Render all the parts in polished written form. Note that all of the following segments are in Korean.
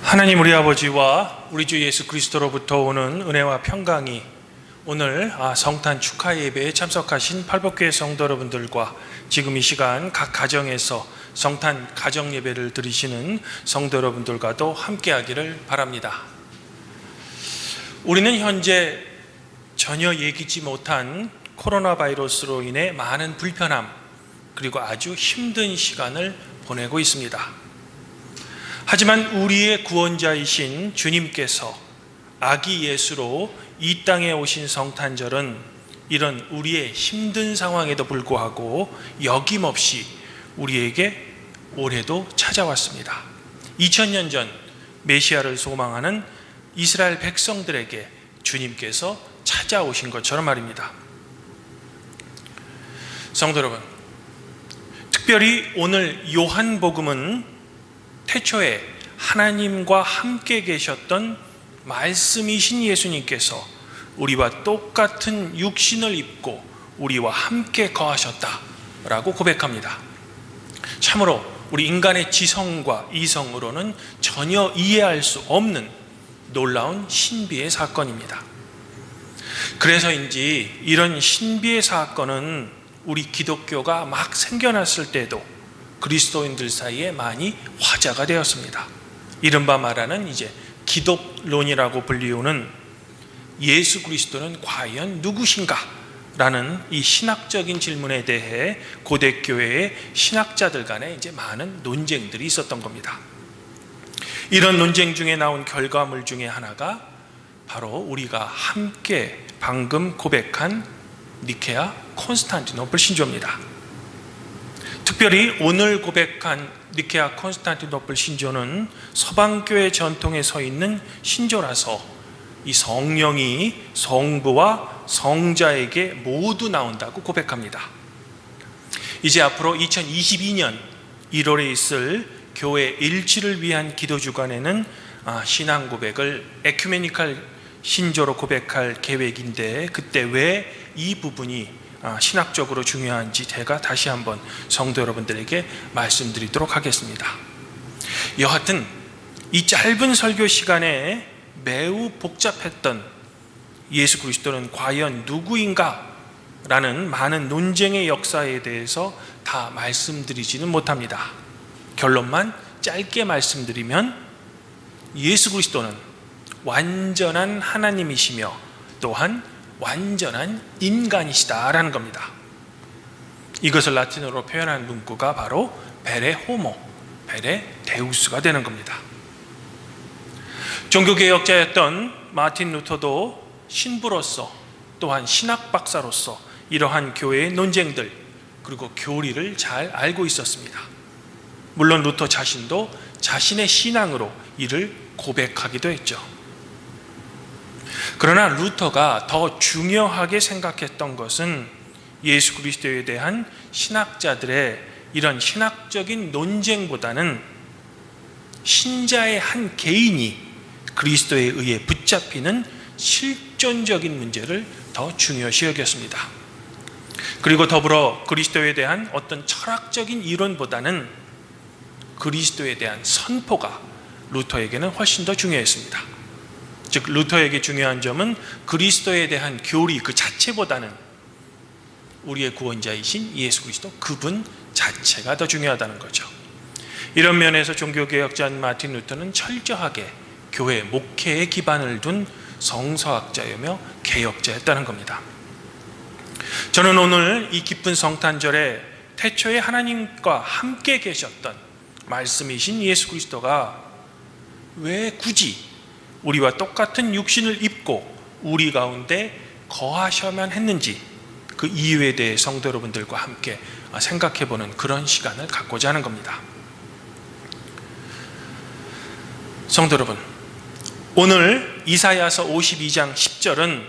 하나님 우리 아버지와 우리 주 예수 그리스도로부터 오는 은혜와 평강이 오늘 성탄 축하 예배에 참석하신 팔복교회 성도 여러분들과 지금 이 시간 각 가정에서 성탄 가정 예배를 드리시는 성도 여러분들과도 함께하기를 바랍니다. 우리는 현재 전혀 예기치 못한 코로나 바이러스로 인해 많은 불편함 그리고 아주 힘든 시간을 보내고 있습니다. 하지만 우리의 구원자이신 주님께서 아기 예수로 이 땅에 오신 성탄절은 이런 우리의 힘든 상황에도 불구하고 여김없이 우리에게 올해도 찾아왔습니다. 2000년 전 메시아를 소망하는 이스라엘 백성들에게 주님께서 찾아오신 것처럼 말입니다. 성도 여러분, 특별히 오늘 요한복음은 태초에 하나님과 함께 계셨던 말씀이신 예수님께서 우리와 똑같은 육신을 입고 우리와 함께 거하셨다라고 고백합니다. 참으로 우리 인간의 지성과 이성으로는 전혀 이해할 수 없는 놀라운 신비의 사건입니다. 그래서인지 이런 신비의 사건은 우리 기독교가 막 생겨났을 때도 그리스도인들 사이에 많이 화제가 되었습니다. 이른바 말하는 이제 기독론이라고 불리우는 예수 그리스도는 과연 누구신가? 라는 이 신학적인 질문에 대해 고대교회의 신학자들 간에 이제 많은 논쟁들이 있었던 겁니다. 이런 논쟁 중에 나온 결과물 중에 하나가 바로 우리가 함께 방금 고백한 니케아 콘스탄티노플 신조입니다. 특별히 오늘 고백한 니케아 콘스탄티노플 신조는 서방교회 전통에 서 있는 신조라서 이 성령이 성부와 성자에게 모두 나온다고 고백합니다. 이제 앞으로 2022년 1월에 있을 교회 일치를 위한 기도 주간에는 신앙 고백을 에큐메니칼 신조로 고백할 계획인데 그때 왜 이 부분이 신학적으로 중요한지 제가 다시 한번 성도 여러분들에게 말씀드리도록 하겠습니다. 여하튼 이 짧은 설교 시간에 매우 복잡했던 예수 그리스도는 과연 누구인가? 라는 많은 논쟁의 역사에 대해서 다 말씀드리지는 못합니다. 결론만 짧게 말씀드리면 예수 그리스도는 완전한 하나님이시며 또한 완전한 인간이시다라는 겁니다. 이것을 라틴어로 표현한 문구가 바로 베레 호모, 베레 데우스가 되는 겁니다. 종교개혁자였던 마틴 루터도 신부로서 또한 신학 박사로서 이러한 교회의 논쟁들 그리고 교리를 잘 알고 있었습니다. 물론 루터 자신도 자신의 신앙으로 이를 고백하기도 했죠. 그러나 루터가 더 중요하게 생각했던 것은 예수 그리스도에 대한 신학자들의 이런 신학적인 논쟁보다는 신자의 한 개인이 그리스도에 의해 붙잡히는 실존적인 문제를 더 중요시 여겼습니다. 그리고 더불어 그리스도에 대한 어떤 철학적인 이론보다는 그리스도에 대한 선포가 루터에게는 훨씬 더 중요했습니다. 즉 루터에게 중요한 점은 그리스도에 대한 교리 그 자체보다는 우리의 구원자이신 예수 그리스도 그분 자체가 더 중요하다는 거죠. 이런 면에서 종교개혁자 마틴 루터는 철저하게 교회 목회에 기반을 둔 성서학자이며 개혁자였다는 겁니다. 저는 오늘 이 기쁜 성탄절에 태초에 하나님과 함께 계셨던 말씀이신 예수 그리스도가 왜 굳이 우리와 똑같은 육신을 입고 우리 가운데 거하셔야만 했는지 그 이유에 대해 성도 여러분들과 함께 생각해보는 그런 시간을 갖고자 하는 겁니다. 성도 여러분, 오늘 이사야서 52장 10절은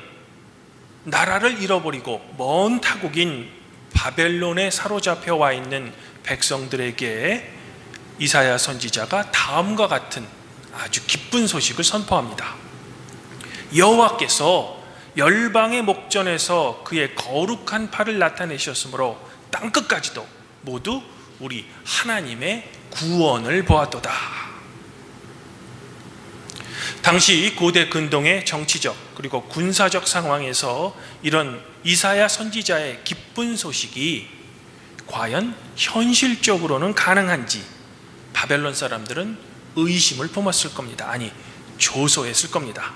나라를 잃어버리고 먼 타국인 바벨론에 사로잡혀 와 있는 백성들에게 이사야 선지자가 다음과 같은 아주 기쁜 소식을 선포합니다. 여호와께서 열방의 목전에서 그의 거룩한 팔을 나타내셨으므로 땅끝까지도 모두 우리 하나님의 구원을 보았도다. 당시 고대 근동의 정치적 그리고 군사적 상황에서 이런 이사야 선지자의 기쁜 소식이 과연 현실적으로는 가능한지 바벨론 사람들은 의심을 품었을 겁니다. 아니, 조소했을 겁니다.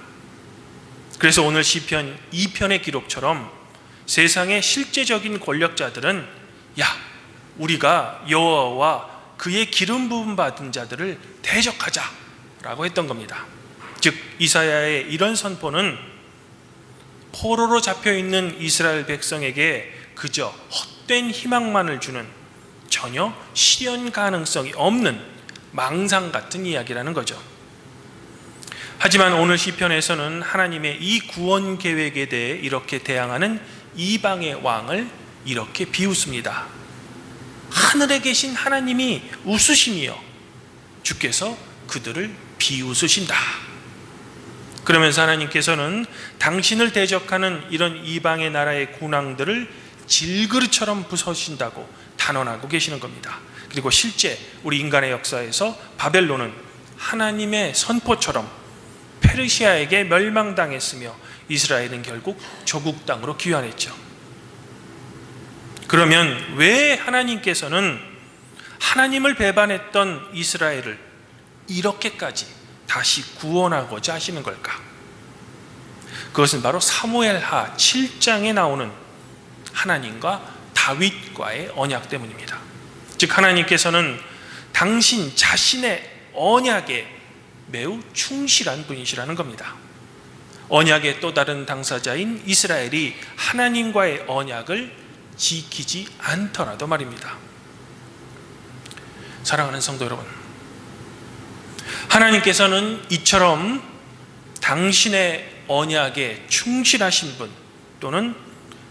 그래서 오늘 시편 2편의 기록처럼 세상의 실제적인 권력자들은 야, 우리가 여호와와 그의 기름 부음 받은 자들을 대적하자라고 했던 겁니다. 즉 이사야의 이런 선포는 포로로 잡혀있는 이스라엘 백성에게 그저 헛된 희망만을 주는 전혀 실현 가능성이 없는 망상 같은 이야기라는 거죠. 하지만 오늘 시편에서는 하나님의 이 구원 계획에 대해 이렇게 대항하는 이방의 왕을 이렇게 비웃습니다. 하늘에 계신 하나님이 웃으시며 주께서 그들을 비웃으신다. 그러면서 하나님께서는 당신을 대적하는 이런 이방의 나라의 군왕들을 질그릇처럼 부서신다고 단언하고 계시는 겁니다. 그리고 실제 우리 인간의 역사에서 바벨론은 하나님의 선포처럼 페르시아에게 멸망당했으며 이스라엘은 결국 조국 땅으로 귀환했죠. 그러면 왜 하나님께서는 하나님을 배반했던 이스라엘을 이렇게까지 다시 구원하고자 하시는 걸까? 그것은 바로 사무엘하 7장에 나오는 하나님과 다윗과의 언약 때문입니다. 즉 하나님께서는 당신 자신의 언약에 매우 충실한 분이시라는 겁니다. 언약의 또 다른 당사자인 이스라엘이 하나님과의 언약을 지키지 않더라도 말입니다. 사랑하는 성도 여러분, 하나님께서는 이처럼 당신의 언약에 충실하신 분 또는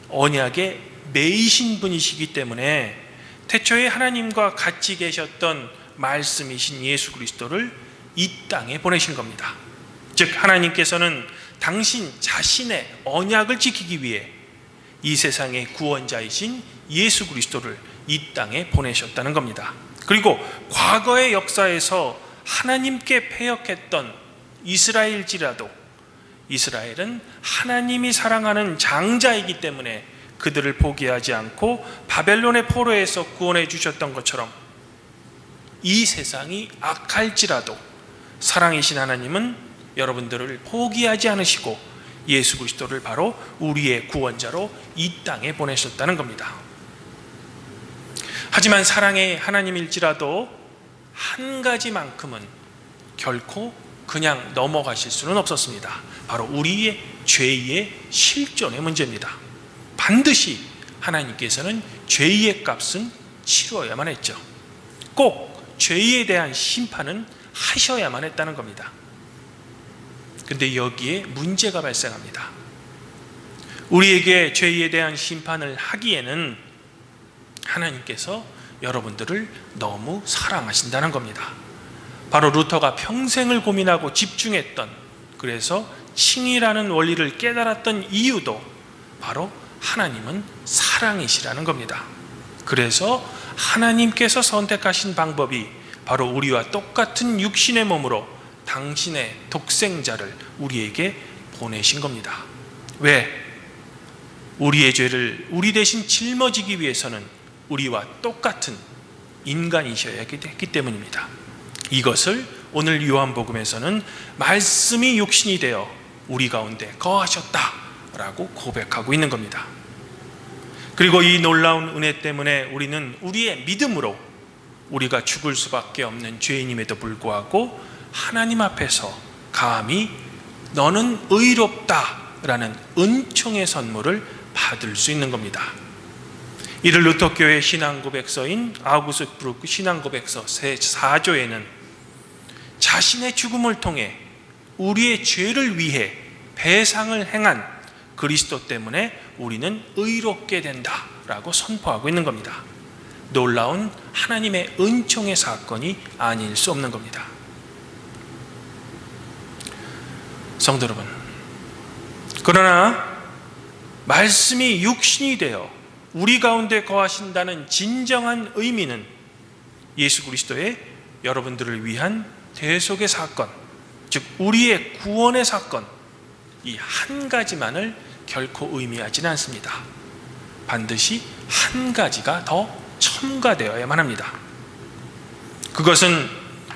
언약에 매이신 분이시기 때문에 태초에 하나님과 같이 계셨던 말씀이신 예수 그리스도를 이 땅에 보내신 겁니다. 즉 하나님께서는 당신 자신의 언약을 지키기 위해 이 세상의 구원자이신 예수 그리스도를 이 땅에 보내셨다는 겁니다. 그리고 과거의 역사에서 하나님께 패역했던 이스라엘지라도 이스라엘은 하나님이 사랑하는 장자이기 때문에 그들을 포기하지 않고 바벨론의 포로에서 구원해 주셨던 것처럼 이 세상이 악할지라도 사랑이신 하나님은 여러분들을 포기하지 않으시고 예수 그리스도를 바로 우리의 구원자로 이 땅에 보내셨다는 겁니다. 하지만 사랑의 하나님일지라도 한 가지만큼은 결코 그냥 넘어가실 수는 없었습니다. 바로 우리의 죄의 실존의 문제입니다. 반드시 하나님께서는 죄의 값은 치루어야만 했죠. 꼭 죄에 대한 심판은 하셔야만 했다는 겁니다. 그런데 여기에 문제가 발생합니다. 우리에게 죄에 대한 심판을 하기에는 하나님께서 여러분들을 너무 사랑하신다는 겁니다. 바로 루터가 평생을 고민하고 집중했던, 그래서 칭의라는 원리를 깨달았던 이유도 바로 하나님은 사랑이시라는 겁니다. 그래서 하나님께서 선택하신 방법이 바로 우리와 똑같은 육신의 몸으로 당신의 독생자를 우리에게 보내신 겁니다. 왜? 우리의 죄를 우리 대신 짊어지기 위해서는 우리와 똑같은 인간이셔야 했기 때문입니다. 이것을 오늘 요한복음에서는 말씀이 육신이 되어 우리 가운데 거하셨다라고 고백하고 있는 겁니다. 그리고 이 놀라운 은혜 때문에 우리는 우리의 믿음으로 우리가 죽을 수밖에 없는 죄인임에도 불구하고 하나님 앞에서 감히 너는 의롭다라는 은총의 선물을 받을 수 있는 겁니다. 이를 루터교회 신앙고백서인 아우구스부르크 신앙고백서 4조에는 자신의 죽음을 통해 우리의 죄를 위해 배상을 행한 그리스도 때문에 우리는 의롭게 된다라고 선포하고 있는 겁니다. 놀라운 하나님의 은총의 사건이 아닐 수 없는 겁니다. 성도 여러분, 그러나 말씀이 육신이 되어 우리 가운데 거하신다는 진정한 의미는 예수 그리스도의 여러분들을 위한 대속의 사건, 즉 우리의 구원의 사건, 이 한 가지만을 결코 의미하지는 않습니다. 반드시 한 가지가 더 첨가되어야만 합니다. 그것은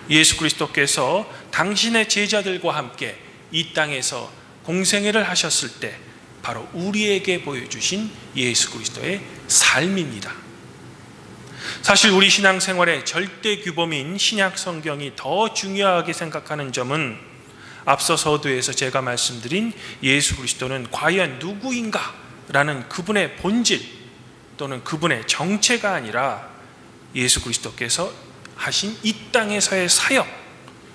예수 그리스도께서 당신의 제자들과 함께 이 땅에서 공생애를 하셨을 때 바로 우리에게 보여주신 예수 그리스도의 삶입니다. 사실 우리 신앙생활의 절대 규범인 신약 성경이 더 중요하게 생각하는 점은 앞서 서두에서 제가 말씀드린 예수 그리스도는 과연 누구인가 라는 그분의 본질 또는 그분의 정체가 아니라 예수 그리스도께서 하신 이 땅에서의 사역,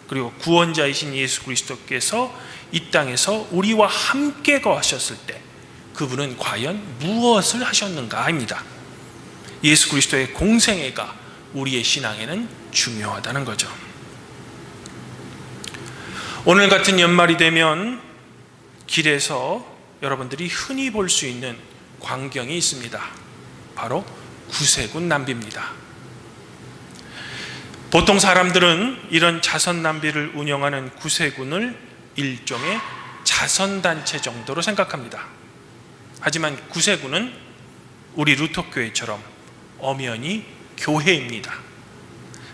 그리고 구원자이신 예수 그리스도께서 이 땅에서 우리와 함께 거하셨을 때 그분은 과연 무엇을 하셨는가입니다. 예수 그리스도의 공생애가 우리의 신앙에는 중요하다는 거죠. 오늘 같은 연말이 되면 길에서 여러분들이 흔히 볼 수 있는 광경이 있습니다. 바로 구세군 낭비입니다. 보통 사람들은 이런 자선 낭비를 운영하는 구세군을 일종의 자선단체 정도로 생각합니다. 하지만 구세군은 우리 루터교회처럼 엄연히 교회입니다.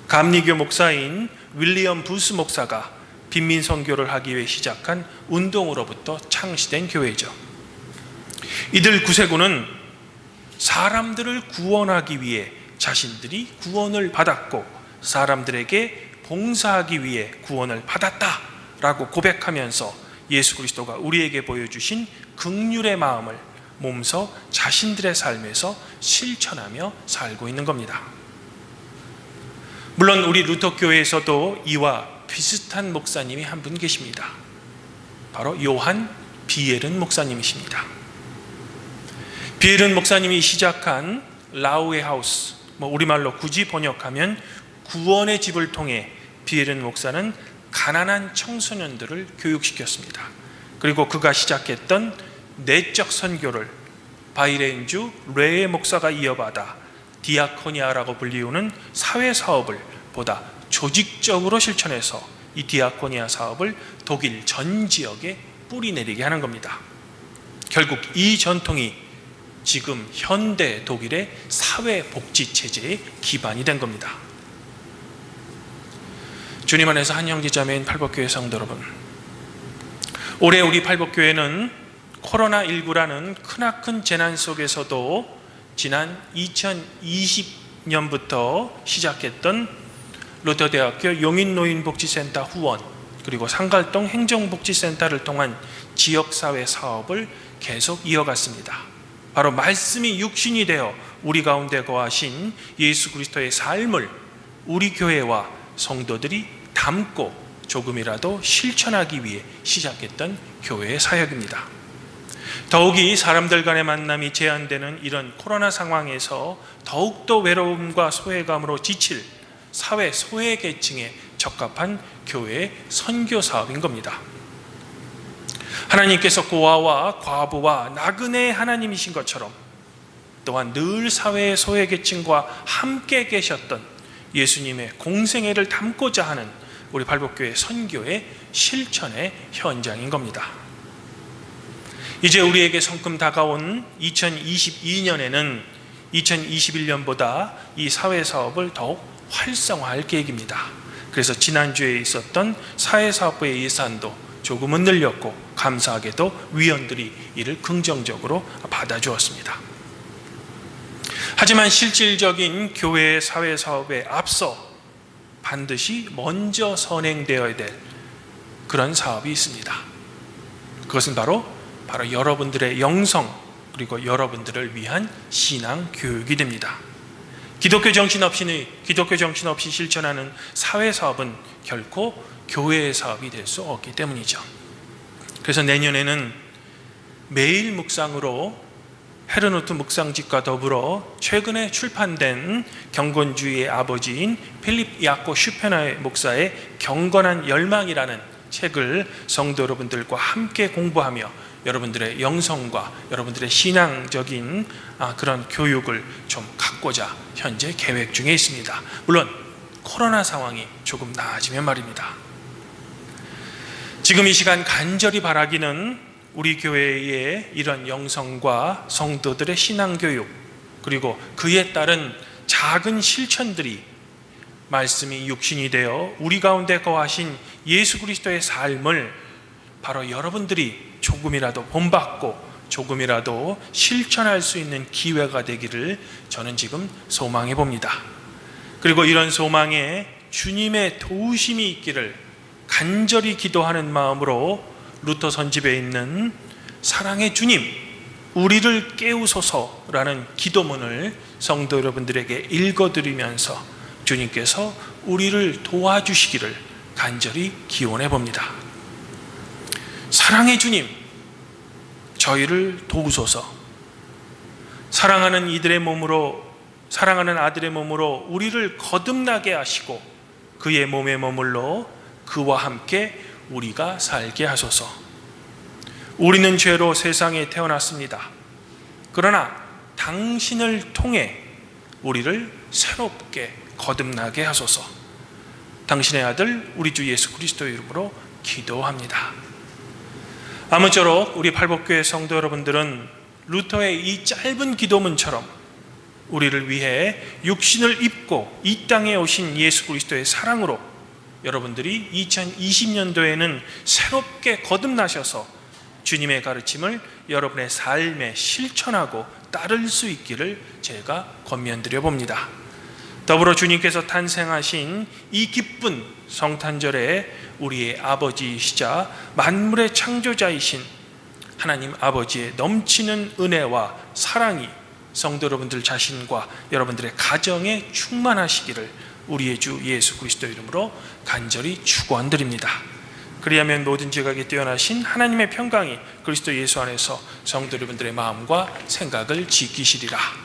감리교 목사인 윌리엄 부스 목사가 빈민 선교를 하기 위해 시작한 운동으로부터 창시된 교회죠. 이들 구세군은 사람들을 구원하기 위해 자신들이 구원을 받았고 사람들에게 봉사하기 위해 구원을 받았다라고 고백하면서 예수 그리스도가 우리에게 보여주신 긍휼의 마음을 몸소 자신들의 삶에서 실천하며 살고 있는 겁니다. 물론 우리 루터교회에서도 이와 비슷한 목사님이 한 분 계십니다. 바로 요한 비에른 목사님이십니다. 비에른 목사님이 시작한 라우의 하우스, 우리말로 굳이 번역하면 구원의 집을 통해 비에른 목사는 가난한 청소년들을 교육시켰습니다. 그리고 그가 시작했던 내적 선교를 바이렌주 레의 목사가 이어받아 디아코니아라고 불리우는 사회사업을 보다 조직적으로 실천해서 이 디아코니아 사업을 독일 전 지역에 뿌리내리게 하는 겁니다. 결국 이 전통이 지금 현대 독일의 사회복지체제의 기반이 된 겁니다. 주님 안에서 한 형제자매인 팔복교회 성도 여러분, 올해 우리 팔복교회는 코로나19라는 크나큰 재난 속에서도 지난 2020년부터 시작했던 루터대학교 용인노인복지센터 후원, 그리고 상갈동 행정복지센터를 통한 지역사회 사업을 계속 이어갔습니다. 바로 말씀이 육신이 되어 우리 가운데 거하신 예수 그리스도의 삶을 우리 교회와 성도들이 담고 조금이라도 실천하기 위해 시작했던 교회의 사역입니다. 더욱이 사람들 간의 만남이 제한되는 이런 코로나 상황에서 더욱더 외로움과 소외감으로 지칠 사회 소외계층에 적합한 교회의 선교 사업인 겁니다. 하나님께서 고아와 과부와 나그네의 하나님이신 것처럼 또한 늘 사회의 소외계층과 함께 계셨던 예수님의 공생애를 담고자 하는 우리 팔복교회 선교의 실천의 현장인 겁니다. 이제 우리에게 성큼 다가온 2022년에는 2021년보다 이 사회사업을 더욱 활성화할 계획입니다. 그래서 지난주에 있었던 사회사업부의 예산도 조금은 늘렸고 감사하게도 위원들이 이를 긍정적으로 받아주었습니다. 하지만 실질적인 교회의 사회사업에 앞서 반드시 먼저 선행되어야 될 그런 사업이 있습니다. 그것은 바로 여러분들의 영성, 그리고 여러분들을 위한 신앙 교육이 됩니다. 기독교 정신 없이 실천하는 사회사업은 결코 교회의 사업이 될 수 없기 때문이죠. 그래서 내년에는 매일 묵상으로 헤르노트 묵상집과 더불어 최근에 출판된 경건주의의 아버지인 필립 야코 슈페너의 목사의 경건한 열망이라는 책을 성도 여러분들과 함께 공부하며 여러분들의 영성과 여러분들의 신앙적인 그런 교육을 좀 갖고자 현재 계획 중에 있습니다. 물론 코로나 상황이 조금 나아지면 말입니다. 지금 이 시간 간절히 바라기는 우리 교회의 이런 영성과 성도들의 신앙교육, 그리고 그에 따른 작은 실천들이 말씀이 육신이 되어 우리 가운데 거하신 예수 그리스도의 삶을 바로 여러분들이 조금이라도 본받고 조금이라도 실천할 수 있는 기회가 되기를 저는 지금 소망해 봅니다. 그리고 이런 소망에 주님의 도우심이 있기를 간절히 기도하는 마음으로 루터 선집에 있는 사랑의 주님, 우리를 깨우소서라는 기도문을 성도 여러분들에게 읽어드리면서 주님께서 우리를 도와주시기를 간절히 기원해 봅니다. 사랑의 주님, 저희를 도우소서. 사랑하는 아들의 몸으로 우리를 거듭나게 하시고 그의 몸에 머물러 그와 함께 우리가 살게 하소서. 우리는 죄로 세상에 태어났습니다. 그러나 당신을 통해 우리를 새롭게 거듭나게 하소서. 당신의 아들 우리 주 예수 그리스도의 이름으로 기도합니다. 아무쪼록 우리 팔복교회 성도 여러분들은 루터의 이 짧은 기도문처럼 우리를 위해 육신을 입고 이 땅에 오신 예수 그리스도의 사랑으로 여러분들이 2020년도에는 새롭게 거듭나셔서 주님의 가르침을 여러분의 삶에 실천하고 따를 수 있기를 제가 권면드려 봅니다. 더불어 주님께서 탄생하신 이 기쁜 성탄절에 우리의 아버지이시자 만물의 창조자이신 하나님 아버지의 넘치는 은혜와 사랑이 성도 여러분들 자신과 여러분들의 가정에 충만하시기를 우리의 주 예수 그리스도 이름으로 간절히 축원드립니다. 그리하면 모든 지각에 뛰어나신 하나님의 평강이 그리스도 예수 안에서 성도 여러분들의 마음과 생각을 지키시리라.